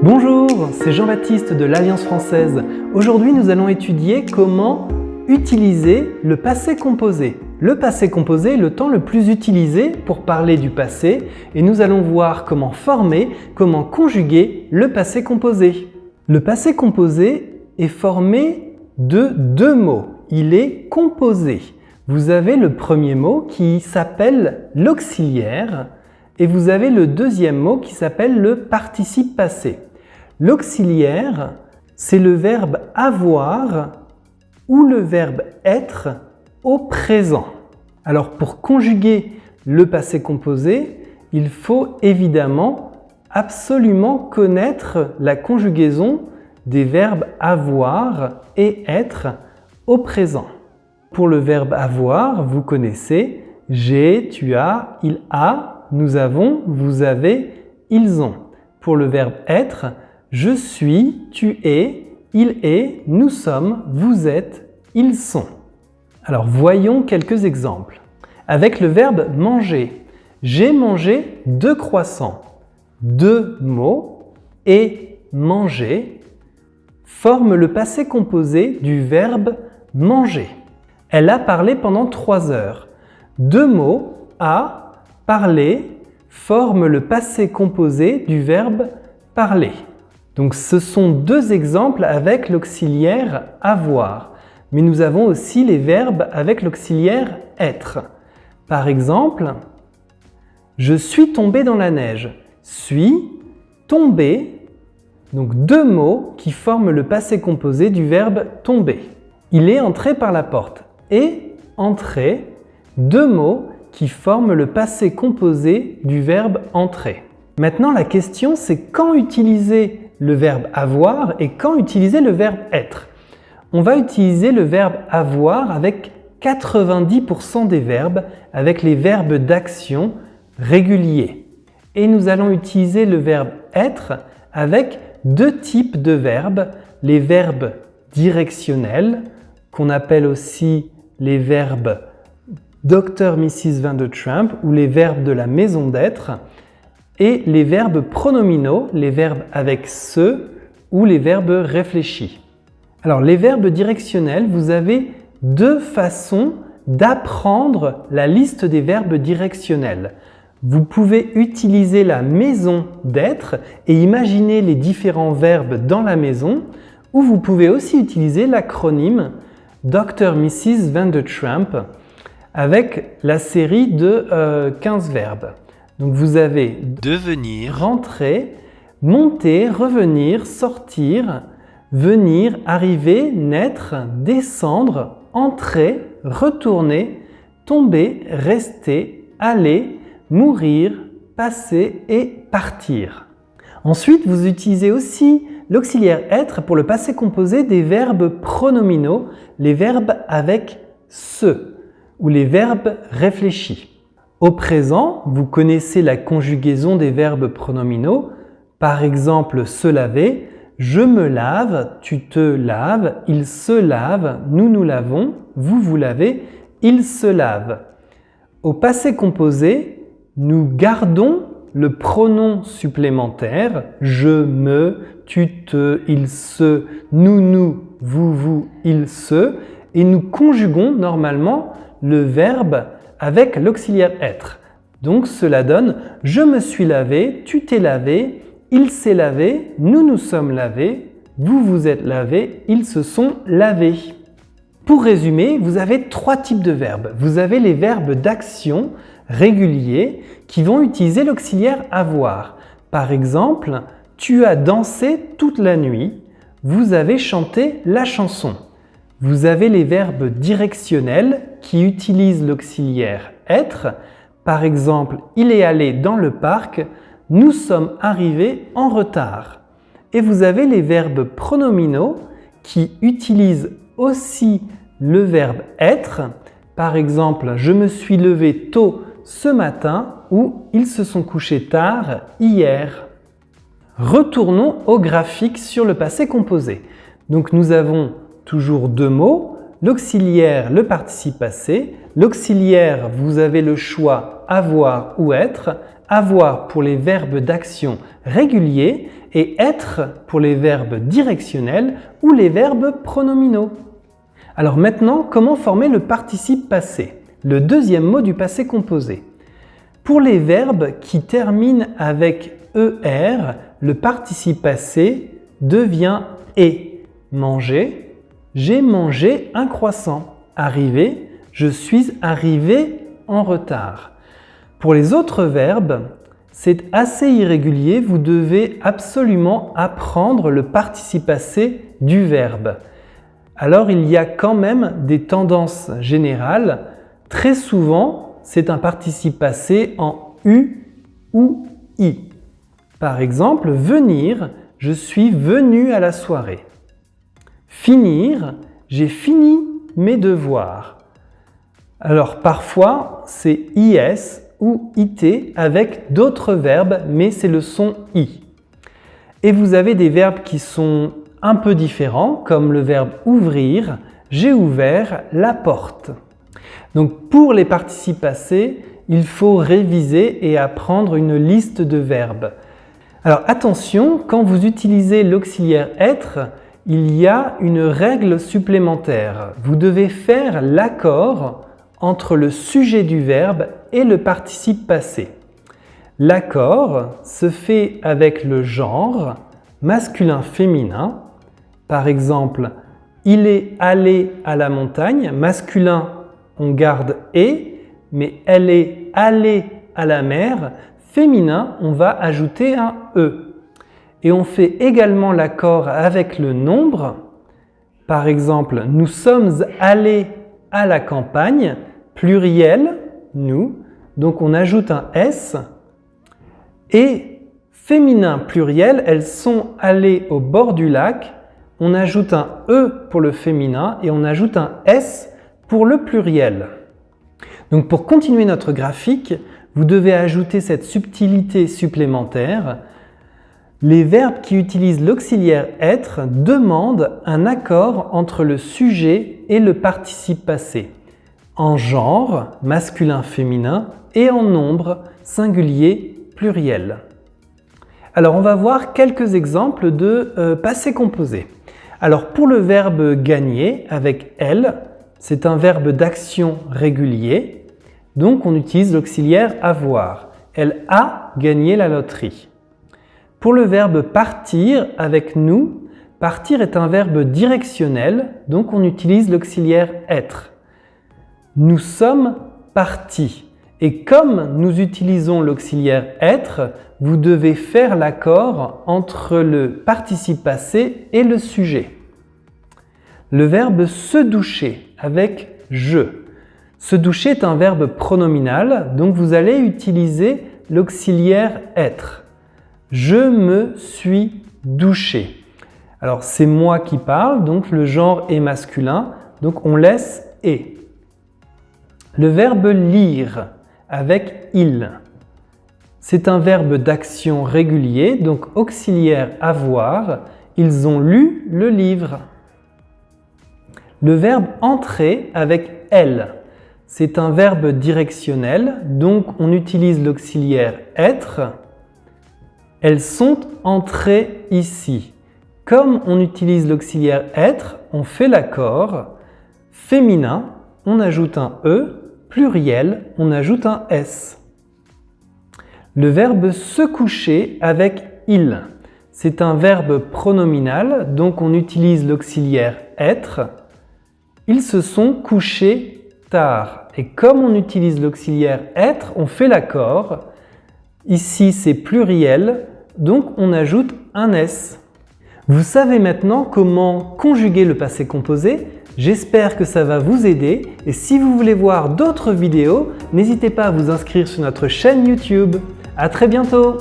Bonjour, c'est Jean-Baptiste de l'Alliance française. Aujourd'hui, nous allons étudier comment utiliser le passé composé. Le passé composé est le temps le plus utilisé pour parler du passé et nous allons voir comment former, comment conjuguer le passé composé. Le passé composé est formé de deux mots. Il est composé. Vous avez le premier mot qui s'appelle l'auxiliaire et vous avez le deuxième mot qui s'appelle le participe passé. L'auxiliaire, c'est le verbe avoir ou le verbe être au présent. Alors pour conjuguer le passé composé, il faut évidemment absolument connaître la conjugaison des verbes avoir et être au présent. Pour le verbe avoir, vous connaissez j'ai, tu as, il a, nous avons, vous avez, ils ont. Pour le verbe être, je suis, tu es, il est, nous sommes, vous êtes, ils sont. Alors voyons quelques exemples. Avec le verbe manger, j'ai mangé 2 croissants. 2 mots et manger forment le passé composé du verbe manger. Elle a parlé pendant 3 heures. 2 mots a, parler forment le passé composé du verbe parler. Donc ce sont 2 exemples avec l'auxiliaire avoir. Mais nous avons aussi les verbes avec l'auxiliaire être. Par exemple, je suis tombé dans la neige. Suis, tomber, donc 2 mots qui forment le passé composé du verbe tomber. Il est entré par la porte. Et entrer, 2 mots qui forment le passé composé du verbe entrer. Maintenant, la question c'est quand utiliser le verbe avoir et quand utiliser le verbe être. On va utiliser le verbe avoir avec 90% des verbes, avec les verbes d'action réguliers. Et nous allons utiliser le verbe être avec 2 types de verbes, les verbes directionnels, qu'on appelle aussi les verbes Dr. Mrs. Van de Trump ou les verbes de la maison d'être, et les verbes pronominaux, les verbes avec ce ou les verbes réfléchis. Alors les verbes directionnels, vous avez 2 façons d'apprendre la liste des verbes directionnels. Vous pouvez utiliser la maison d'être et imaginer les différents verbes dans la maison, ou vous pouvez aussi utiliser l'acronyme Dr. Mrs. Van de Trump avec la série de 15 verbes. Donc vous avez devenir, rentrer, monter, revenir, sortir, venir, arriver, naître, descendre, entrer, retourner, tomber, rester, aller, mourir, passer et partir. Ensuite, vous utilisez aussi l'auxiliaire être pour le passé composé des verbes pronominaux, les verbes avec ce ou les verbes réfléchis. Au présent, vous connaissez la conjugaison des verbes pronominaux. Par exemple, se laver, je me lave, tu te laves, il se lave, nous nous lavons, vous vous lavez, il se lave. Au passé composé, nous gardons le pronom supplémentaire je, me, tu, te, il se, nous, vous, il se et nous conjuguons normalement le verbe avec l'auxiliaire être. Donc cela donne je me suis lavé, tu t'es lavé, il s'est lavé, nous nous sommes lavés, vous vous êtes lavés, ils se sont lavés. Pour résumer, vous avez 3 types de verbes. Vous avez les verbes d'action réguliers qui vont utiliser l'auxiliaire avoir. Par exemple, tu as dansé toute la nuit, vous avez chanté la chanson. Vous avez les verbes directionnels qui utilisent l'auxiliaire être. Par exemple, il est allé dans le parc, nous sommes arrivés en retard. Et vous avez les verbes pronominaux qui utilisent aussi le verbe être. Par exemple, je me suis levé tôt ce matin ou ils se sont couchés tard hier. Retournons au graphique sur le passé composé. Donc nous avons toujours 2 mots, l'auxiliaire, le participe passé. L'auxiliaire, vous avez le choix avoir ou être. avoir pour les verbes d'action réguliers et être pour les verbes directionnels ou les verbes pronominaux. Alors maintenant, comment former le participe passé, le deuxième mot du passé composé? Pour les verbes qui terminent avec ER, le participe passé devient est. Manger, j'ai mangé un croissant. Arriver, je suis arrivé en retard. Pour les autres verbes, c'est assez irrégulier, vous devez absolument apprendre le participe passé du verbe. Alors il y a quand même des tendances générales. Très souvent, c'est un participe passé en U ou I. Par exemple, venir, je suis venu à la soirée. Finir, j'ai fini mes devoirs. Alors parfois, c'est IS ou IT avec d'autres verbes, mais c'est le son I. Et vous avez des verbes qui sont un peu différents, comme le verbe ouvrir, j'ai ouvert la porte. Donc pour les participes passés, il faut réviser et apprendre une liste de verbes. Alors attention, quand vous utilisez l'auxiliaire être, il y a une règle supplémentaire. Vous devez faire l'accord entre le sujet du verbe et le participe passé. L'accord se fait avec le genre masculin-féminin. Par exemple, il est allé à la montagne. Masculin, on garde est, mais elle est allée à la mer. Féminin, on va ajouter un e. Et on fait également l'accord avec le nombre. Par exemple, nous sommes allés à la campagne. Pluriel, nous. Donc on ajoute un s. Et féminin pluriel, elles sont allées au bord du lac. On ajoute un e pour le féminin et on ajoute un s pour le pluriel. Donc pour continuer notre graphique, vous devez ajouter cette subtilité supplémentaire. Les verbes qui utilisent l'auxiliaire être demandent un accord entre le sujet et le participe passé, en genre, masculin-féminin, et en nombre, singulier-pluriel. Alors on va voir quelques exemples de passé composé. Alors pour le verbe gagner, avec elle, c'est un verbe d'action régulier, donc on utilise l'auxiliaire avoir. Elle a gagné la loterie. Pour le verbe partir, avec nous, partir est un verbe directionnel, donc on utilise l'auxiliaire être. Nous sommes partis. Et comme nous utilisons l'auxiliaire être, vous devez faire l'accord entre le participe passé et le sujet. Le verbe se doucher avec je. Se doucher est un verbe pronominal, donc vous allez utiliser l'auxiliaire être. Je me suis douché. Alors c'est moi qui parle, donc le genre est masculin, donc on laisse est. Le verbe lire avec il. C'est un verbe d'action régulier, donc auxiliaire avoir. Ils ont lu le livre. Le verbe entrer avec elle. C'est un verbe directionnel, donc on utilise l'auxiliaire être. Elles sont entrées ici. Comme on utilise l'auxiliaire être, on fait l'accord. Féminin, on ajoute un e. Pluriel, on ajoute un s. Le verbe se coucher avec il. C'est un verbe pronominal, donc on utilise l'auxiliaire être. Ils se sont couchés tard. Et comme on utilise l'auxiliaire être, on fait l'accord. Ici, c'est pluriel, donc on ajoute un s. Vous savez maintenant comment conjuguer le passé composé. J'espère que ça va vous aider et si vous voulez voir d'autres vidéos, n'hésitez pas à vous inscrire sur notre chaîne YouTube. À très bientôt!